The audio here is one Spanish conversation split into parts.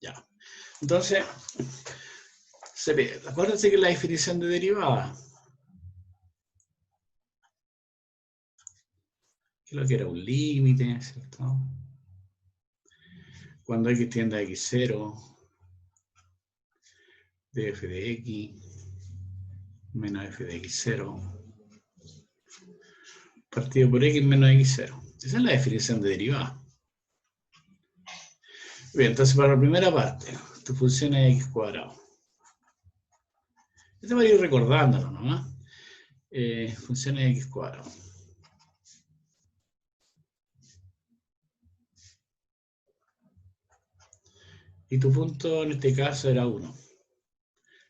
Ya. Entonces, acuérdense que la definición de derivada, que lo que era un límite, ¿cierto? Cuando x tiende a x0, de f de x menos f de x0 partido por x menos x0. Esa es la definición de derivada. Bien, entonces para la primera parte, tu función es x cuadrado. Esto va a ir recordándolo, ¿no? Función es x cuadrado. Y tu punto en este caso era 1.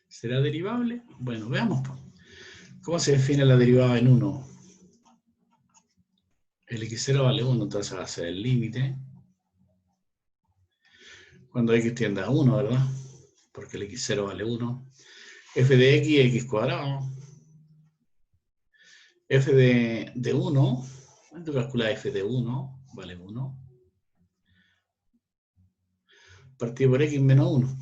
¿Será derivable? Bueno, veamos. ¿Cómo se define la derivada en 1? El x0 vale 1, entonces va a ser el límite. Cuando x tiende a 1, ¿verdad? Porque el x0 vale 1. F de x es x cuadrado. F de 1, tú calculas f de 1, vale 1. Partido por x menos 1.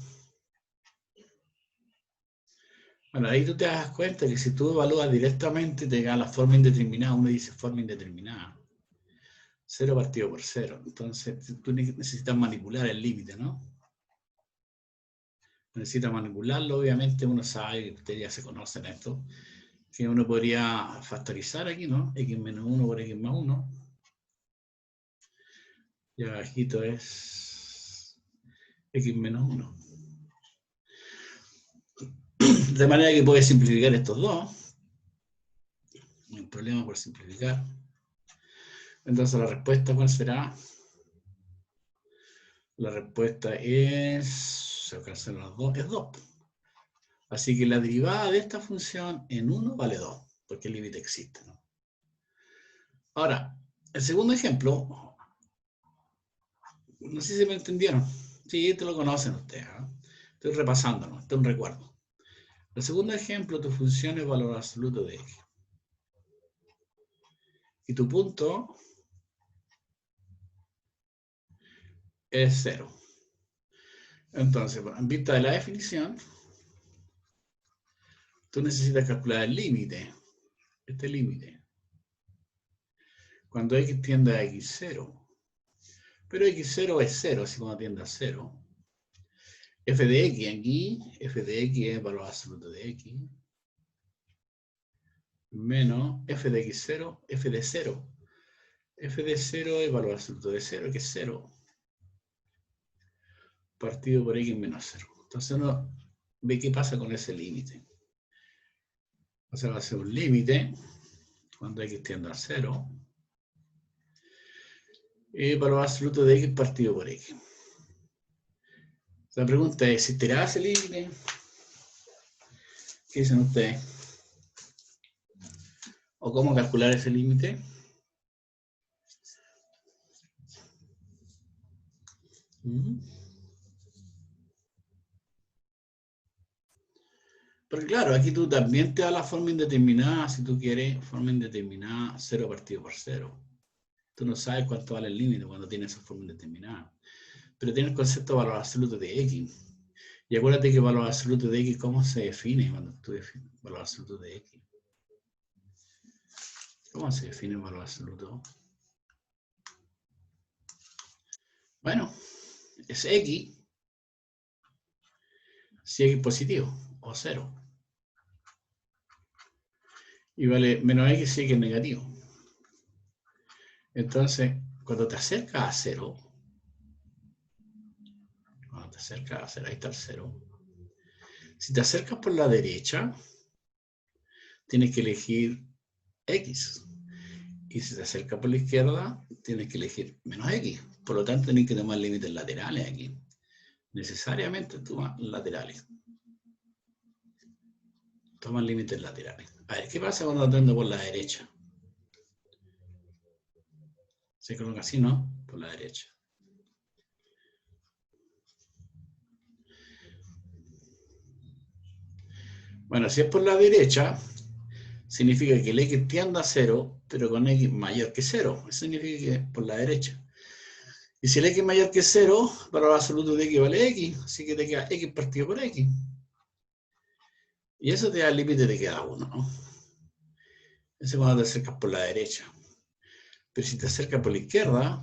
Bueno, ahí tú te das cuenta que si tú evalúas directamente, te da la forma indeterminada. Uno dice forma indeterminada. 0 partido por 0. Entonces, tú necesitas manipular el límite, ¿no? Necesitas manipularlo. Obviamente, uno sabe que ustedes ya se conocen esto. Que uno podría factorizar aquí, ¿no? X menos 1 por x más 1. Y abajito es x menos 1. De manera que puedes simplificar estos dos. No hay problema por simplificar. Entonces la respuesta, ¿cuál será? La respuesta es, se alcanzan los dos, es 2. Así que la derivada de esta función en 1 vale 2, porque el límite existe, ¿no? Ahora, el segundo ejemplo, no sé si me entendieron. Sí, te lo conocen ustedes, ¿eh? Estoy repasándolo, esto es un recuerdo. El segundo ejemplo, tu función es valor absoluto de x. Y tu punto es 0. Entonces, en vista de la definición, tú necesitas calcular el límite. Este límite. Cuando x tiende a x0. Pero x0 es 0, así como tiende a 0. F de x aquí, f de x es valor absoluto de x. Menos f de x0, f de 0. F de 0 es valor absoluto de 0, que es 0. Partido por x menos 0. Entonces uno ve qué pasa con ese límite. O sea, va a ser un límite cuando x tiende a 0. Valor absoluto de x partido por x. La pregunta es, ¿existirá ese límite? ¿Qué dicen ustedes? ¿O cómo calcular ese límite? Porque claro, aquí tú también te da la forma indeterminada, si tú quieres, forma indeterminada 0 partido por 0. Tú no sabes cuánto vale el límite cuando tienes esa forma indeterminada. Pero tienes el concepto de valor absoluto de x. Y acuérdate que valor absoluto de x, ¿cómo se define cuando tú defines valor absoluto de x? ¿Cómo se define el valor absoluto? Bueno, es x si x es positivo o 0. Y vale menos x si x es negativo. Entonces, cuando te acercas a 0, ahí está el 0. Si te acercas por la derecha, tienes que elegir x. Y si te acercas por la izquierda, tienes que elegir menos x. Por lo tanto, tienes que tomar límites laterales aquí. Necesariamente toma laterales. Toma límites laterales. A ver, ¿qué pasa cuando atiendo por la derecha? Se coloca así, ¿no? Por la derecha. Bueno, si es por la derecha, significa que el x tiende a 0, pero con x mayor que 0. Eso significa que es por la derecha. Y si el x es mayor que 0, valor absoluto de x vale x, así que te queda x partido por x. Y eso te da el límite de queda 1, ¿no? Ese es cuando te acercas por la derecha. Pero si te acercas por la izquierda,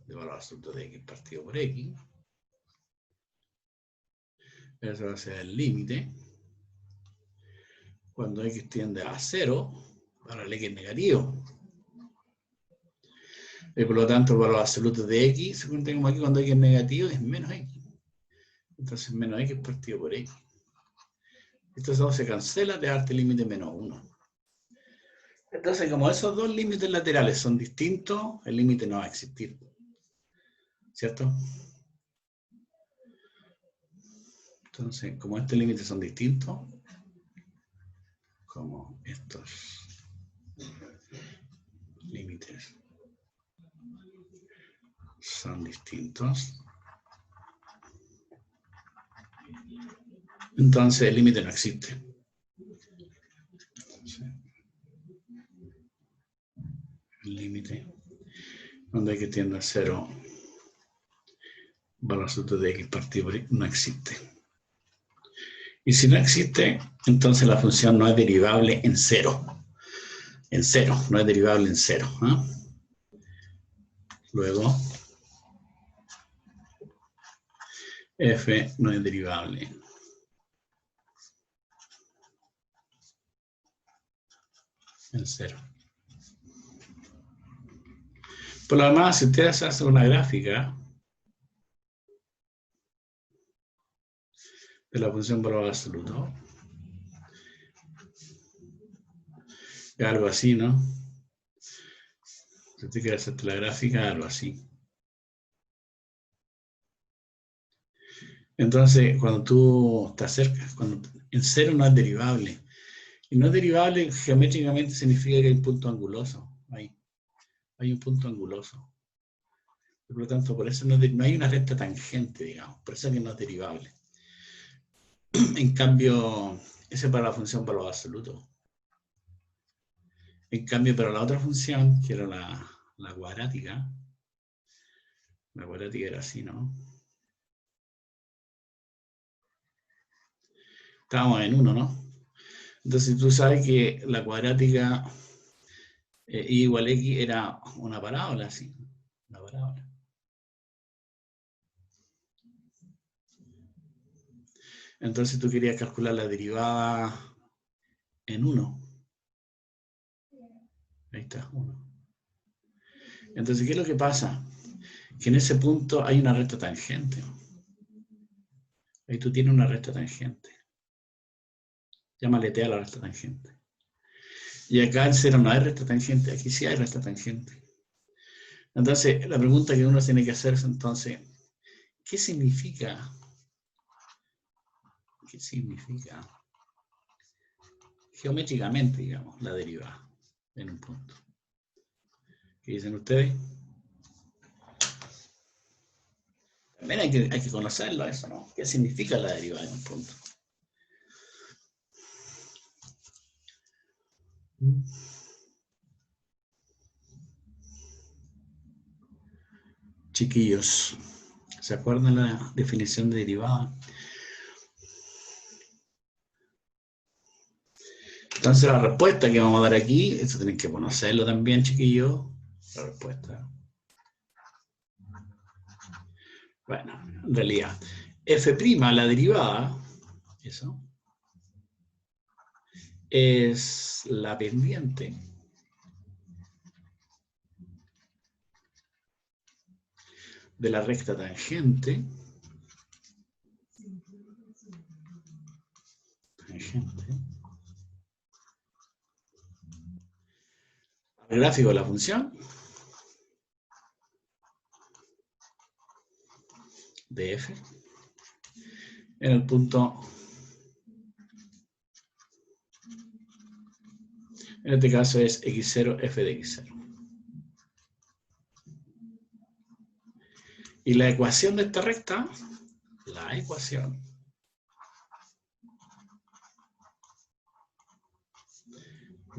de valor absoluto de x partido por x, eso va a ser el límite. Cuando x tiende a 0, para el x negativo. Y por lo tanto, el valor absoluto de x, según tengo aquí, cuando x es negativo, es menos x. Entonces, menos x partido por x. Esto todo se cancela, te da el límite menos 1. Entonces, como esos dos límites laterales son distintos, el límite no va a existir. ¿Cierto? Entonces, como estos límites son distintos, como estos límites son distintos, entonces el límite no existe. El límite, cuando x tiende a 0, valor absoluto de x partido por x no existe. Y si no existe, entonces la función no es derivable en 0. En 0, no es derivable en 0. ¿eh? Luego, f no es derivable en 0. Por lo demás, si ustedes hacen una gráfica de la función valor absoluto, es algo así, ¿no? Si usted quiere hacerte la gráfica, algo así. Entonces, cuando tú te acercas, en 0 no es derivable. Y no es derivable geométricamente significa que hay un punto anguloso. Hay un punto anguloso. Por lo tanto, por eso no hay una recta tangente, digamos. Por eso es que no es derivable. En cambio, ese es para la función valor absoluto. En cambio, para la otra función, que era la cuadrática era así, ¿no? Estábamos en 1, ¿no? Entonces tú sabes que la cuadrática y igual a x era una parábola, así. Una parábola. Entonces tú querías calcular la derivada en 1. Ahí está, 1. Entonces, ¿qué es lo que pasa? Que en ese punto hay una recta tangente. Ahí tú tienes una recta tangente. Llámale T a la recta tangente. Y acá en 0 no hay recta tangente, aquí sí hay recta tangente. Entonces, la pregunta que uno tiene que hacer es entonces, ¿qué significa? ¿Qué significa geométricamente, digamos, la derivada en un punto? ¿Qué dicen ustedes? También hay que conocerlo eso, ¿no? ¿Qué significa la derivada en un punto? Chiquillos, ¿se acuerdan la definición de derivada? Entonces la respuesta que vamos a dar aquí, eso tienen que conocerlo también, chiquillos. La respuesta. Bueno, en realidad, f', la derivada, eso, es la pendiente de la recta tangente, al gráfico de la función de f en el punto, en este caso es x0, f de x0. Y la ecuación de esta recta, la ecuación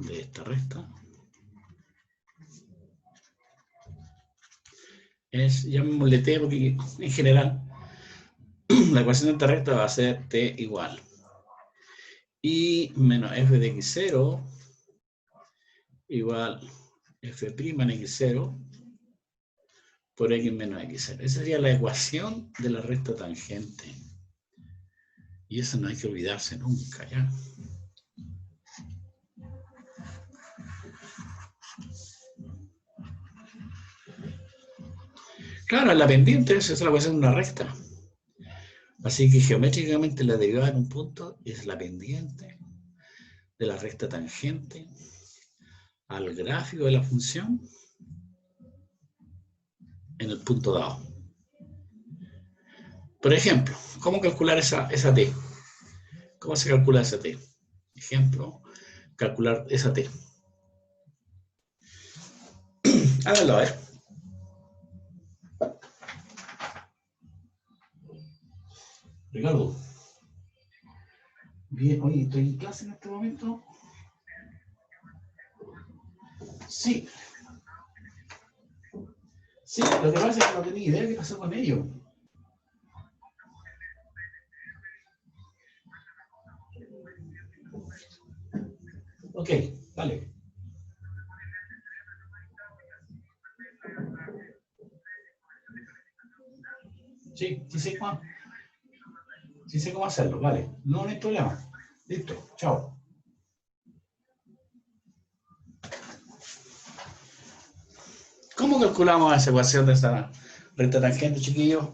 de esta recta es, llamémosle t, porque en general la ecuación de esta recta va a ser t igual y menos f de x0 igual f' en x0 por x menos x0. Esa sería la ecuación de la recta tangente. Y eso no hay que olvidarse nunca, ¿ya? Claro, la pendiente esa es la ecuación de una recta. Así que geométricamente la derivada en un punto es la pendiente de la recta tangente al gráfico de la función en el punto dado. Por ejemplo, ¿cómo calcular esa t? ¿Cómo se calcula esa t? Ejemplo, calcular esa t. Háganlo, a ver. Ricardo. Bien, oye, ¿estoy en clase en este momento? Sí. Sí, lo que pasa es que no tenía idea de qué pasó con ellos. Ok, vale. Sí, sí sé cómo hacerlo, vale. No hay problema. Listo, chao. ¿Cómo calculamos esa ecuación de esa recta tangente, chiquillos?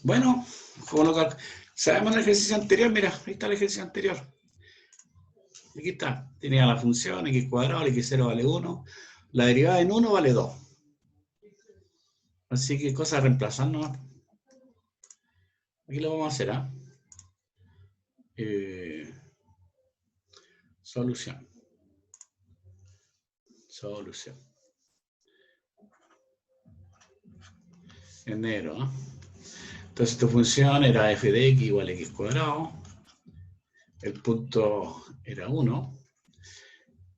Bueno, sabemos el ejercicio anterior, mira, ahí está el ejercicio anterior. Aquí está, tenía la función x cuadrado, x0 vale 1, la derivada en 1 vale 2. Así que cosa reemplazar nomás. Aquí lo vamos a hacer, ¿ah? Solución. En negro, ¿no? Entonces tu función era f de x igual a x cuadrado. El punto era 1.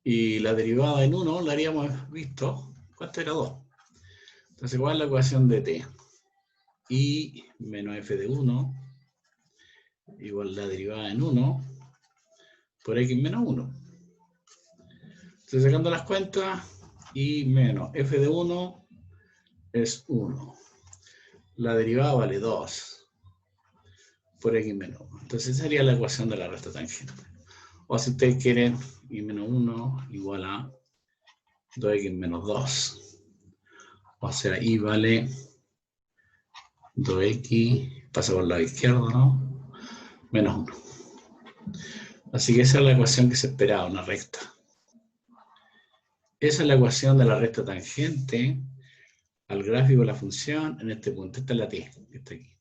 Y la derivada en 1 la haríamos visto. ¿Cuánto era 2? Entonces, ¿cuál es la ecuación de t? Y menos f de 1 igual la derivada en 1 por x menos 1. Entonces, sacando las cuentas, y menos f de 1 es 1. La derivada vale 2 por x menos 1. Entonces, esa sería la ecuación de la recta tangente. O si ustedes quieren, y menos 1 igual a 2x menos 2. O sea, y vale 2x, pasa por el lado izquierdo, ¿no? Menos 1. Así que esa es la ecuación que se esperaba, una recta. Esa es la ecuación de la recta tangente al gráfico de la función en este punto. Esta es la t, que está aquí.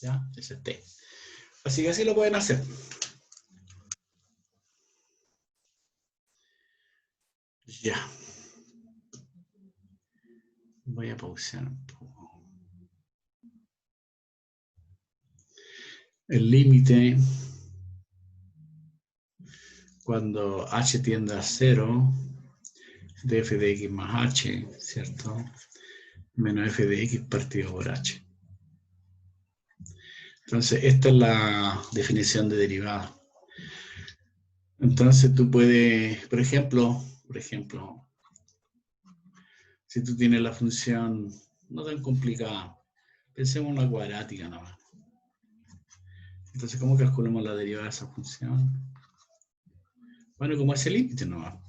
¿Ya? Ese es t. Así que así lo pueden hacer. Ya. Voy a pausar un poco. El límite cuando h tiende a 0 de f de x más h, ¿cierto? Menos f de x partido por h. Entonces, esta es la definición de derivada. Entonces, tú puedes, por ejemplo, si tú tienes la función no tan complicada, pensemos en una cuadrática nada más. Entonces, ¿cómo calculamos la derivada de esa función? Bueno, como ese límite nomás.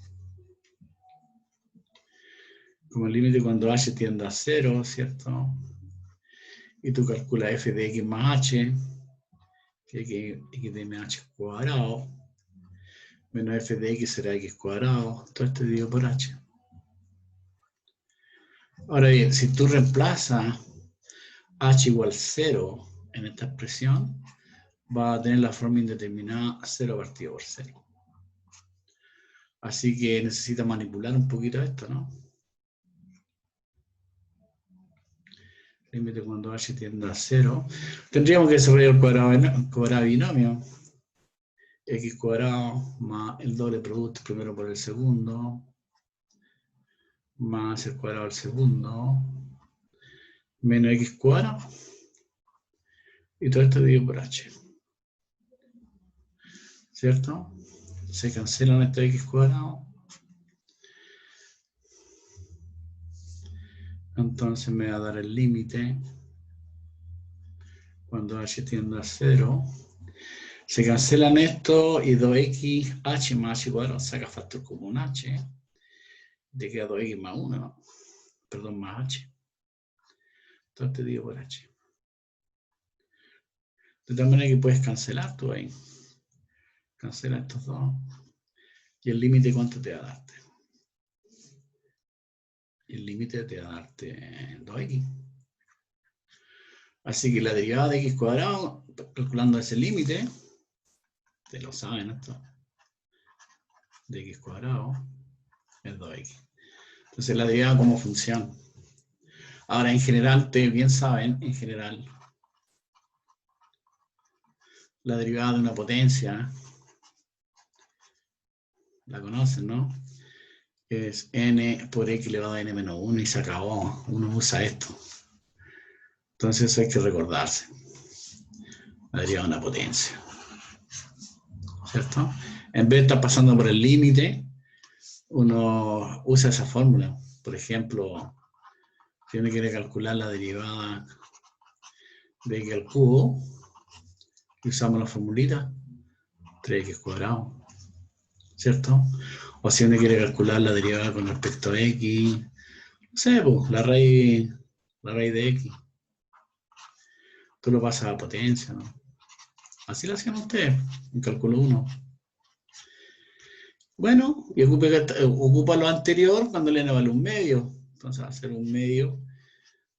Como el límite cuando h tiende a 0, ¿cierto? Y tú calculas f de x más h, que x de h cuadrado, menos f de x será x cuadrado, todo esto dividido por h. Ahora bien, si tú reemplazas h igual 0 en esta expresión va a tener la forma indeterminada 0 partido por 0. Así que necesita manipular un poquito esto, ¿no? Límite cuando h tiende a 0. Tendríamos que desarrollar el cuadrado binomio. X cuadrado más el doble producto primero por el segundo, más el cuadrado del segundo, menos X cuadrado, y todo esto dividido por H. ¿Cierto? Se cancelan estos X cuadrado. Entonces me va a dar el límite cuando H tiende a 0. Se cancelan esto y 2x, H más H cuadrado, saca factor común H. Te queda 2x más 1, ¿no? Perdón, más H. Entonces te digo por H. De tal manera que puedes cancelar tú ahí. Cancela estos dos. ¿Y el límite cuánto te va a darte? El límite te va a darte 2x. Así que la derivada de x cuadrado, calculando ese límite, te lo saben esto, de x cuadrado es 2x. Entonces la derivada como función. Ahora, en general, ustedes bien saben, en general, la derivada de una potencia, la conocen, ¿no? Es n por x elevado a n menos 1 y se acabó. Uno usa esto. Entonces eso hay que recordarse. La derivada de una potencia. ¿Cierto? En vez de estar pasando por el límite, uno usa esa fórmula. Por ejemplo, si uno quiere calcular la derivada de x al cubo, usamos la formulita 3x cuadrado, ¿cierto? O si uno quiere calcular la derivada con respecto a x, no sé, pues, la raíz de x. Tú lo pasas a potencia, ¿no? Así lo hacían ustedes, en cálculo 1. Bueno, y ocupa lo anterior cuando le vale un medio. Entonces va a ser un medio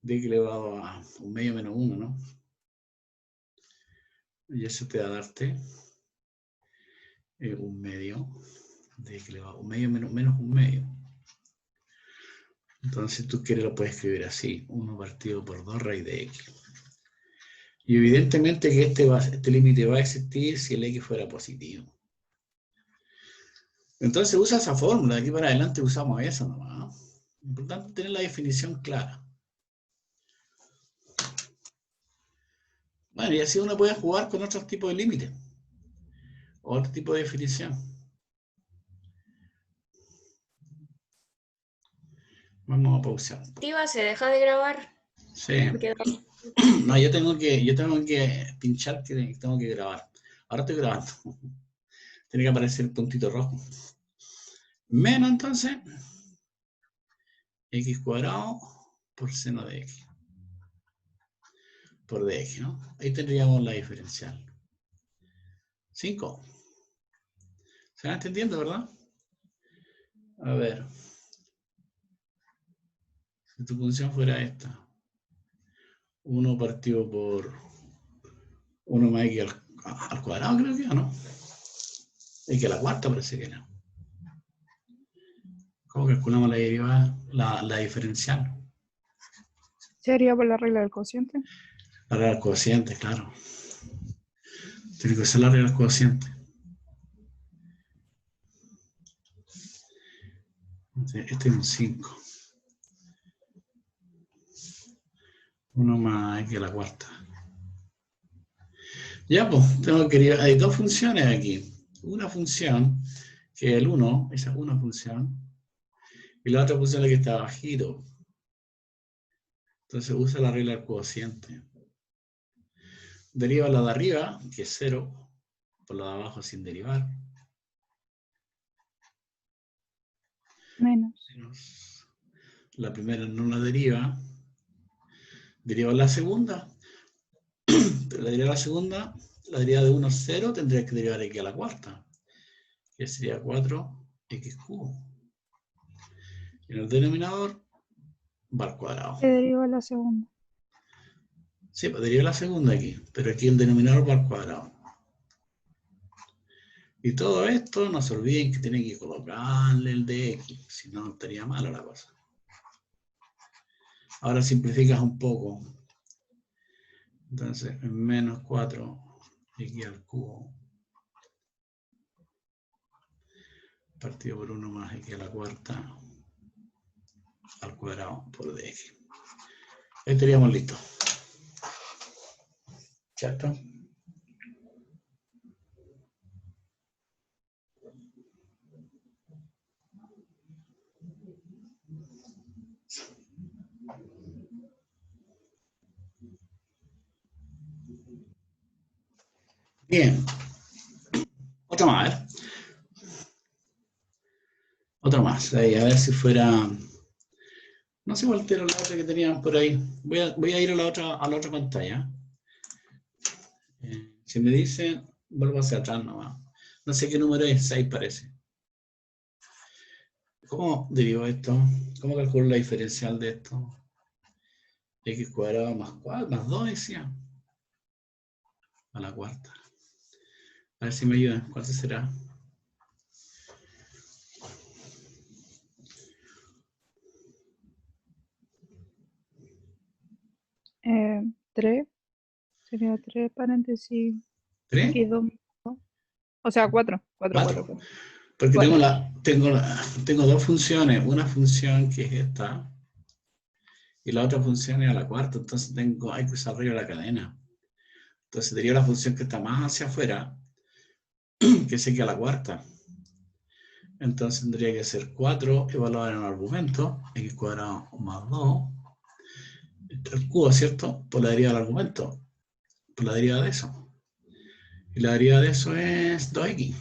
de x elevado a un medio menos 1, ¿no? Y eso te va a darte un medio de x elevado a un medio menos un medio. Entonces, si tú quieres, lo puedes escribir así: 1 partido por 2 raíz de x. Y evidentemente que este límite va a existir si el x fuera positivo. Entonces usa esa fórmula, de aquí para adelante usamos eso nomás. Importante es tener la definición clara. Bueno, y así uno puede jugar con otros tipos de límites. Otro tipo de definición. Vamos a pausar. ¿Se deja de grabar? Sí. No, yo tengo que pinchar que tengo que grabar. Ahora estoy grabando. Tiene que aparecer el puntito rojo. Menos entonces x cuadrado por seno de x. Por dx, ¿no? Ahí tendríamos la diferencial. 5. ¿Se van entendiendo, verdad? A ver. Si tu función fuera esta. 1 partido por 1 más x al cuadrado, creo que, ¿no? X a la cuarta parece que no. ¿Cómo calculamos la derivada, la diferencial? ¿Sería por la regla del cociente? La regla del cociente, claro. Tiene que ser la regla del cociente. Este es un 5. 1 más x a la cuarta. Ya, pues, hay dos funciones aquí. Una función, que es el 1, esa es una función, y la otra función es la que está abajito. Entonces usa la regla del cociente. Deriva la de arriba, que es 0, por la de abajo sin derivar. Menos. La primera no la deriva. Deriva la segunda. Pero la deriva de la segunda, la deriva de 1 es 0, tendría que derivar x a la cuarta, que sería 4x cubo. Y en el denominador va al cuadrado. Se deriva la segunda. Sí, pues deriva la segunda aquí, pero aquí el denominador va al cuadrado. Y todo esto, no se olviden que tienen que colocarle el de x, si no estaría mala la cosa. Ahora simplificas un poco. Entonces, en menos 4x al cubo partido por 1 más x a la cuarta al cuadrado por dx. Ahí estaríamos listos. ¿Cierto? Bien. Otra más, a ver. Otra más. Ahí, a ver si fuera... No sé cuál era la otra que tenían por ahí. Voy a ir a la otra pantalla. Si me dicen, vuelvo hacia atrás nomás. No sé qué número es, 6 parece. ¿Cómo derivo esto? ¿Cómo calculo la diferencial de esto? X cuadrado más 4, más 2 decía. A la cuarta. A ver si me ayudan. ¿Cuál será? Eh, 3. Sería 3 paréntesis. ¿3? Aquí 2. O sea, 4. 4, 4, 4. 4. Porque 4. tengo dos funciones. Una función que es esta. Y la otra función es a la cuarta. Entonces hay que usar arriba la cadena. Entonces sería la función que está más hacia afuera, que sería la cuarta. Entonces tendría que ser 4 evaluado en el argumento, x cuadrado más 2, el cubo, ¿cierto? Por la derivada del argumento, por la derivada de eso. Y la derivada de eso es 2x.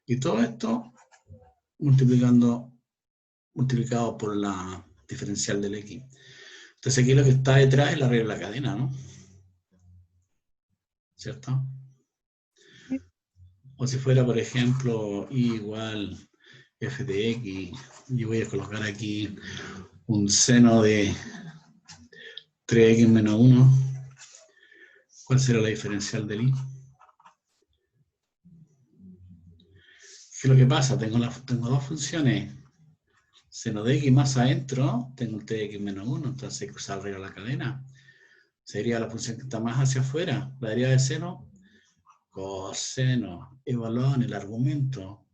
Y todo esto multiplicado por la diferencial del x. Entonces aquí lo que está detrás es la regla de la cadena, ¿no? ¿Cierto? Sí. O si fuera, por ejemplo, y igual f de x, yo voy a colocar aquí un seno de 3x menos 1. ¿Cuál será la diferencial del y? ¿Qué es lo que pasa? Tengo dos funciones. Seno de x más adentro, tengo un tx menos 1, entonces hay que usar arriba la cadena. Sería la función que está más hacia afuera. La derivada de seno, coseno, evaluado en el argumento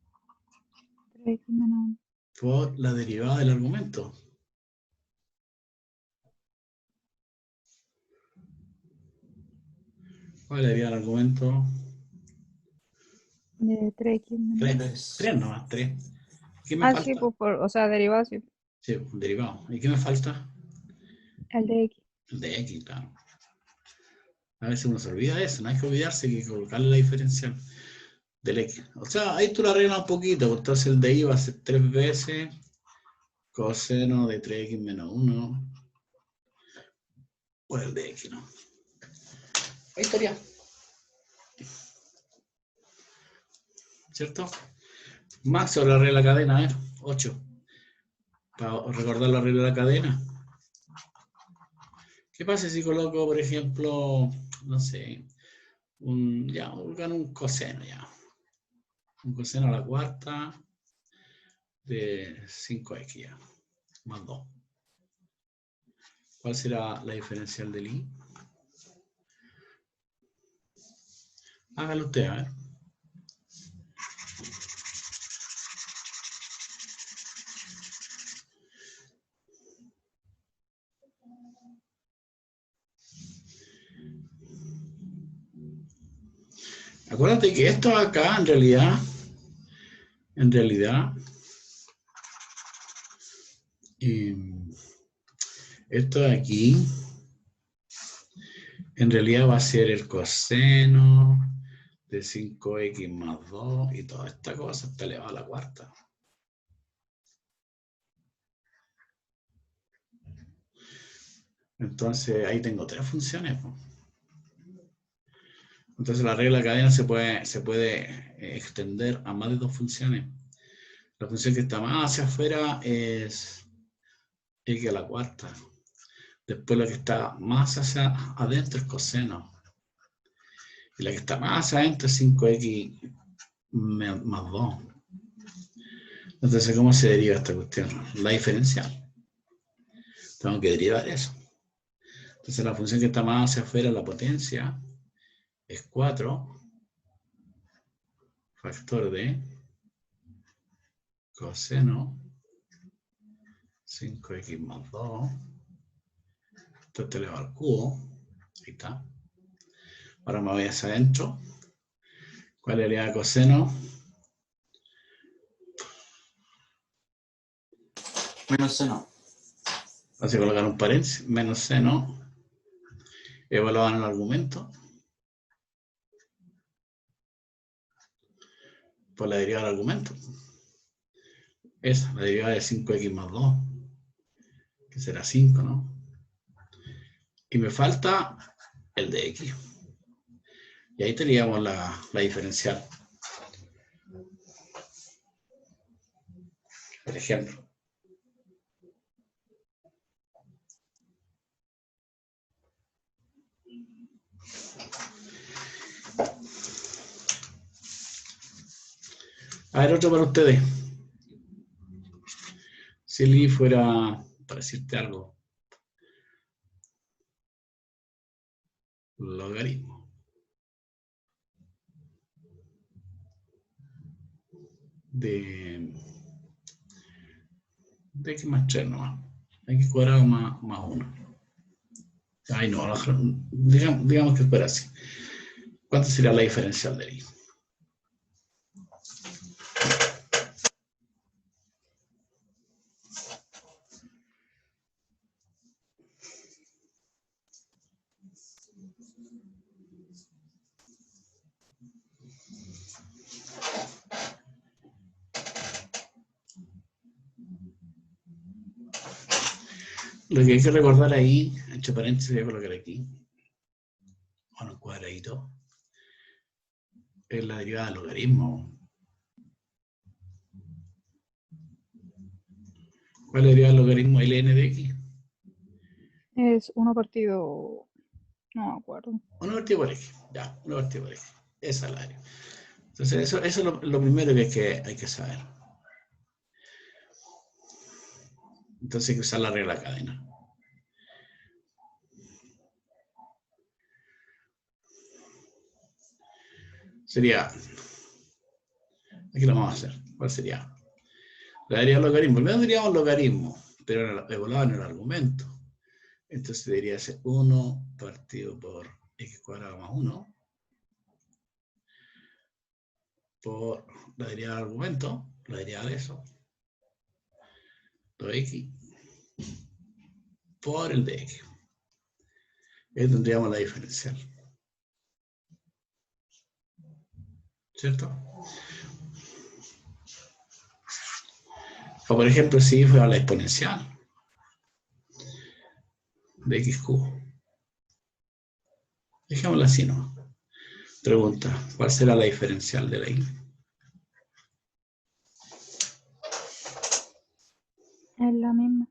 3x menos 1. por la derivada del argumento. ¿Cuál es la derivada del argumento? De 3x menos 1. 3 nomás, 3. ¿Qué me Sí, falta? pues o sea, derivado, sí. Sí, derivado. ¿Y qué me falta? El de x. El de x, claro. A veces uno se olvida de eso, no hay que olvidarse que colocarle la diferencial del x. O sea, ahí tú lo arreglas un poquito, entonces el de y va a ser 3 veces coseno de 3x menos 1 por el de x, ¿no? Ahí estaría. ¿Cierto? Más sobre la regla de la cadena, 8. Para recordar la regla de la cadena. ¿Qué pasa si coloco, por ejemplo, no sé, un coseno ya? Un coseno a la cuarta de 5x ya, más 2. ¿Cuál será la diferencial del y? Hágalo usted, a ver. Acuérdate que esto acá, en realidad, esto de aquí, en realidad va a ser el coseno de 5x más 2 y toda esta cosa está elevada a la cuarta. Entonces ahí tengo 3 funciones. Entonces la regla de cadena se puede extender a más de 2 funciones. La función que está más hacia afuera es x a la cuarta. Después lo que está más hacia adentro es coseno. Y la que está más adentro es 5x más 2. Entonces, ¿cómo se deriva esta cuestión? La diferencial. Tengo que derivar eso. Entonces, la función que está más hacia afuera, la potencia, es 4 factor de coseno 5x más 2. Esto elevado al cubo. Ahí está. Ahora me voy hacia adentro. ¿Cuál es la derivada de coseno? Menos seno. Vamos a colocar un paréntesis. Menos seno. Evaluado en el argumento. Por la derivada del argumento. Esa, la derivada de 5x más 2. Que será 5, ¿no? Y me falta el de x. Y ahí teníamos la diferencial. Por ejemplo. A ver, otro para ustedes. Si Lee fuera, para decirte algo, logaritmo de x más 3 nomás, x cuadrado más 1. Ay, no, digamos que fuera así. ¿Cuánto sería la diferencial de y? Lo que hay que recordar ahí, entre paréntesis, voy a colocar aquí, bueno, un cuadradito, es la derivada del logaritmo. ¿Cuál es la derivada del logaritmo ln de x? Es 1 partido. No me acuerdo. 1 partido por x, ya, 1 partido por x. Esa es la derivada. Entonces, eso es lo primero que hay que saber. Entonces hay que usar la regla de cadena. Sería, aquí lo vamos a hacer. ¿Cuál sería? La derivada del logaritmo. Primero diríamos logaritmo, pero evaluado en el argumento. Entonces debería ser 1 partido por x cuadrado más 1 por la derivada del argumento, la derivada de eso, 2x por el de x. Ahí tendríamos la diferencial. ¿Cierto? O por ejemplo, si fuera la exponencial de x cubo. Dejémosla así, ¿no? Pregunta, ¿cuál será la diferencial de la y? Es la misma.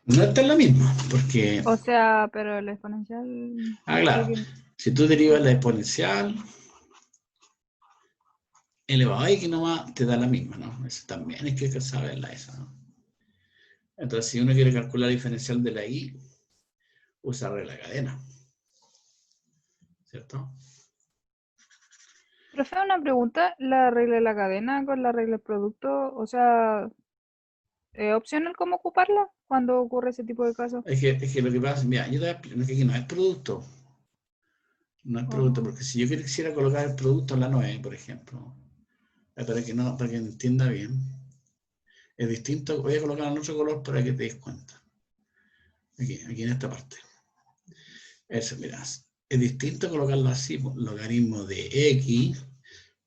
No está en la misma, porque... O sea, pero el exponencial. claro, X. si tú derivas la exponencial elevado a x nomás, te da la misma, ¿no? Eso también hay que saberla esa, ¿no? Entonces, si uno quiere calcular la diferencial de la y, usa regla de cadena. ¿Cierto? Profe, una pregunta. ¿La regla de la cadena con la regla del producto? O sea, ¿es opcional cómo ocuparla cuando ocurre ese tipo de casos? Es que lo que pasa, mira, yo te voy a explicar que aquí no es producto. No es producto, Oh. porque si yo quisiera colocar el producto en la 9, por ejemplo, para que entienda bien, es distinto, voy a colocar en otro color para que te des cuenta. Aquí en esta parte. Eso, mirá, es distinto colocarlo así, logaritmo de x,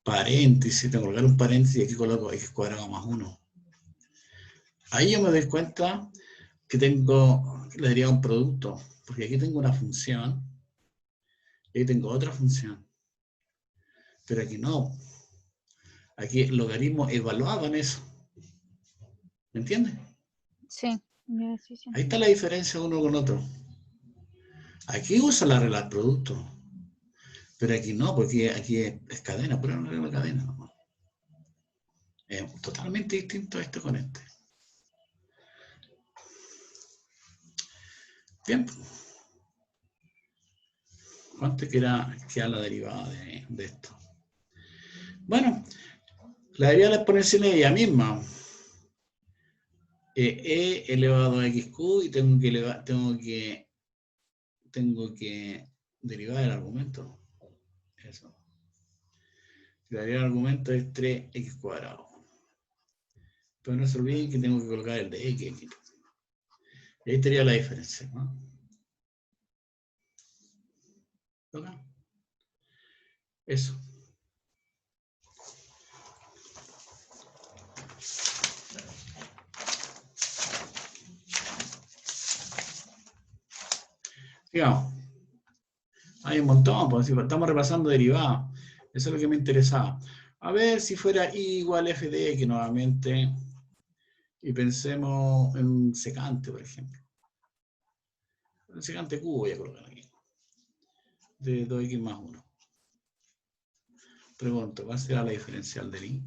paréntesis, tengo que colocar un paréntesis y aquí coloco x cuadrado más 1. Ahí yo me doy cuenta que le diría un producto, porque aquí tengo una función, y aquí tengo otra función, pero aquí no. Aquí el logaritmo evaluado en eso. ¿Me entiendes? Sí. Ya, sí, sí. Ahí está la diferencia uno con otro. Aquí usa la regla del producto, pero aquí no, porque aquí es cadena, pura una regla de cadena. ¿No? Es totalmente distinto esto con este. Bien. ¿Cuánto queda la derivada de esto? Bueno, la derivada de la exponencial es ella misma. E elevado a xq y tengo que derivar el argumento. Eso. La derivada del argumento es 3x cuadrado. Pero no se olviden que tengo que colocar el de x. Y ahí estaría la diferencia, ¿no? ¿Toca? Eso. Digamos, hay un montón, pues, estamos repasando derivadas. Eso es lo que me interesaba. A ver si fuera I igual f de x nuevamente. Y pensemos en un secante, por ejemplo. Un secante cubo voy a colocar aquí. De 2x más 1. Pregunto, ¿cuál será la diferencial del I?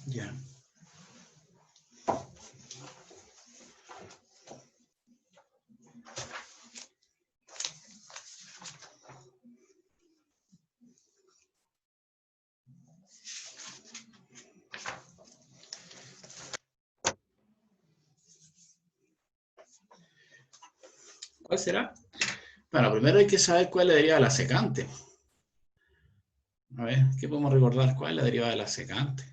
Ya. ¿Cuál será? Bueno, primero hay que saber cuál es la derivada de la secante. A ver, ¿qué podemos recordar? ¿Cuál es la derivada de la secante?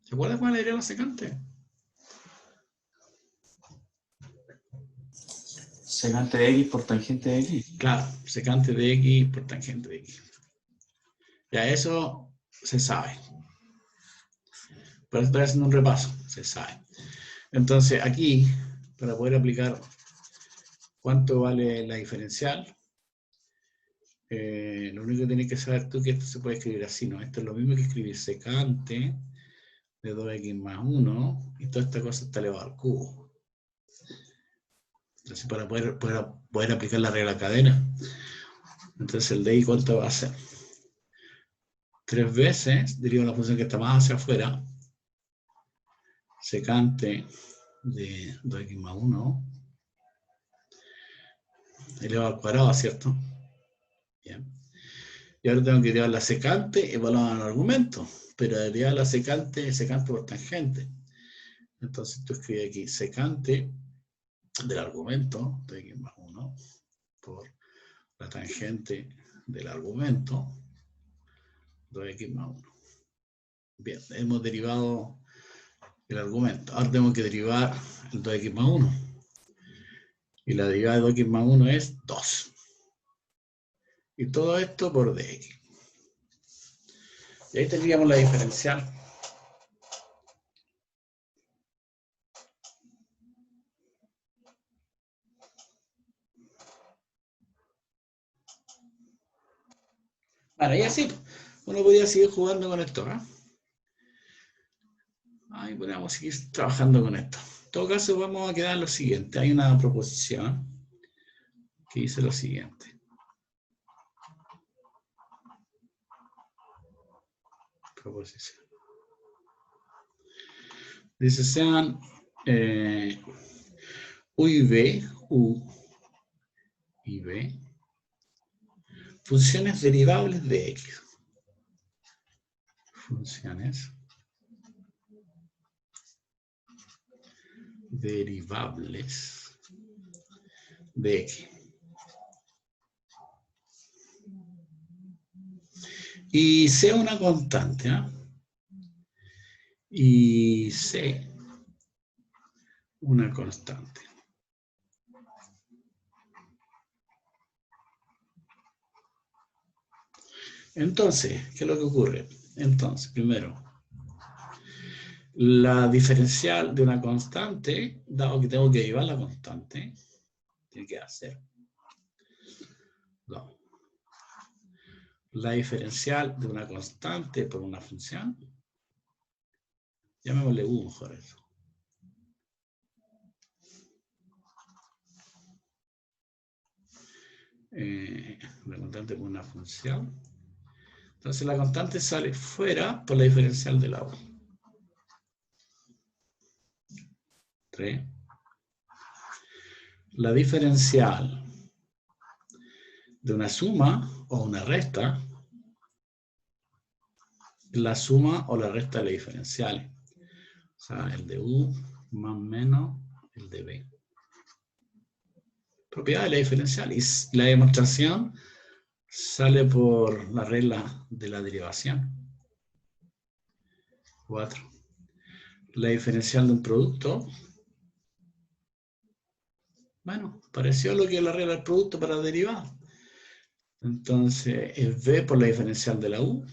¿Se acuerdan cuál es la derivada de la secante? Secante de x por tangente de x. Claro, secante de x por tangente de x. Ya eso se sabe. Por eso estoy haciendo un repaso, se sabe. Entonces aquí, para poder aplicar cuánto vale la diferencial, lo único que tienes que saber tú es que esto se puede escribir así, ¿no? Esto es lo mismo que escribir secante de 2x más 1, y toda esta cosa está elevada al cubo. Entonces, para poder aplicar la regla cadena, entonces el de y cuánto va a ser. 3 veces, deriva la función que está más hacia afuera, secante de 2x más 1, elevado al cuadrado, ¿cierto? Bien. Y ahora tengo que derivar la secante evaluada en el argumento, pero derivar la secante por tangente. Entonces tú escribes aquí secante del argumento, de x más 1, por la tangente del argumento, 2x más 1. Bien, hemos derivado el argumento. Ahora tengo que derivar el 2x más 1. Y la derivada de 2x más 1 es 2. Y todo esto por dx. Y ahí tendríamos la diferencial. Bueno, y así uno podría seguir jugando con esto, ¿eh? Ahí podríamos seguir trabajando con esto. En todo caso, vamos a quedar en lo siguiente. Hay una proposición que dice lo siguiente. Proposición. Dice, sean U y B, U y B, funciones derivables de X. Funciones derivables de X. Y C una constante, ¿ah? Y C una constante. Entonces, ¿qué es lo que ocurre? Entonces, primero, la diferencial de una constante, dado que tengo que llevar la constante, tiene que hacer 2. La diferencial de una constante por una función, llamémosle U mejor eso. La constante por una función. Entonces la constante sale fuera por la diferencial de la U. 3. La diferencial de una suma o una resta, la suma o la resta de las diferenciales. O sea, el de U más menos el de B. Propiedad de la diferencial. Y la demostración sale por la regla de la derivación. 4. La diferencial de un producto. Bueno, pareció a lo que es la regla del producto para derivar. Entonces, es B por la diferencial de la U,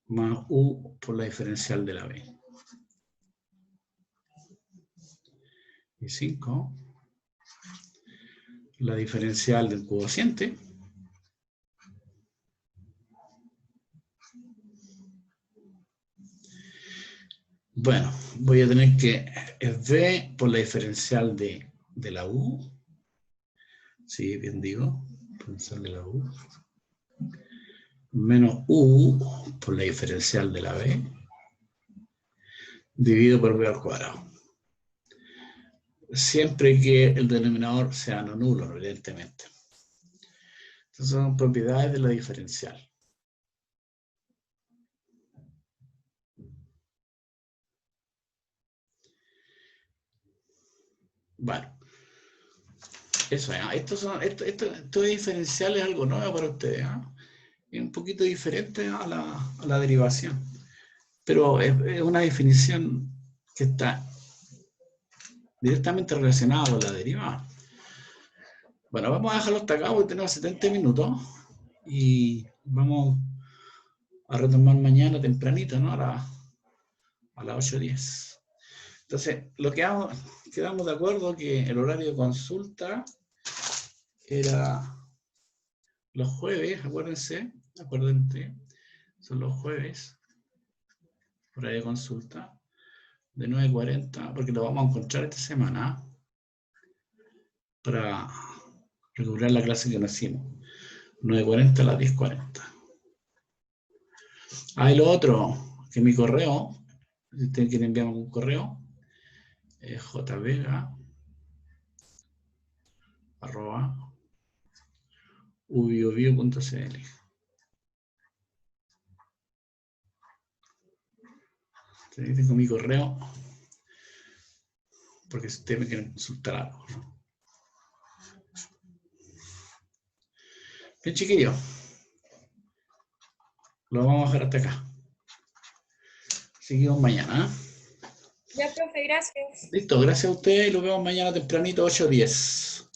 más U por la diferencial de la B. Y 5. La diferencial del cociente. Bueno, voy a tener que es B por la diferencial de la U. Sí, bien digo. Diferencial de la U. Menos U por la diferencial de la B. Dividido por B al cuadrado. Siempre que el denominador sea no nulo, evidentemente. Estas son propiedades de la diferencial. Bueno, eso es. Esto de diferencial es algo nuevo para ustedes. Es un poquito diferente a la derivación. Pero es una definición que está directamente relacionada con la derivada. Bueno, vamos a dejarlo hasta acá porque tenemos 70 minutos. Y vamos a retomar mañana tempranito, ¿no? A las 8:10. Entonces, quedamos de acuerdo que el horario de consulta era los jueves, acuérdense, son los jueves, horario de consulta, de 9:40, porque lo vamos a encontrar esta semana, para recuperar la clase que nos hicimos. 9:40 a las 10:40. Y lo otro, que mi correo, si ustedes quieren enviarme un correo, es jvega@ubiobio.cl. Tengo mi correo, porque si ustedes me quieren consultar algo, ¿no? Bien, chiquillos. Lo vamos a dejar hasta acá. Seguimos mañana. Ya, profe, gracias. Listo, gracias a ustedes y los vemos mañana tempranito, 8:10.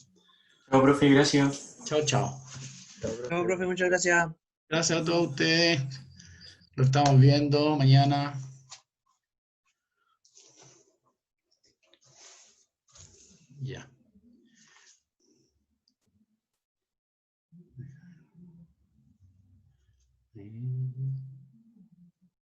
Chao, profe, gracias. Chao, chao. No, profe, muchas gracias. Gracias a todos ustedes. Lo estamos viendo mañana. Ya.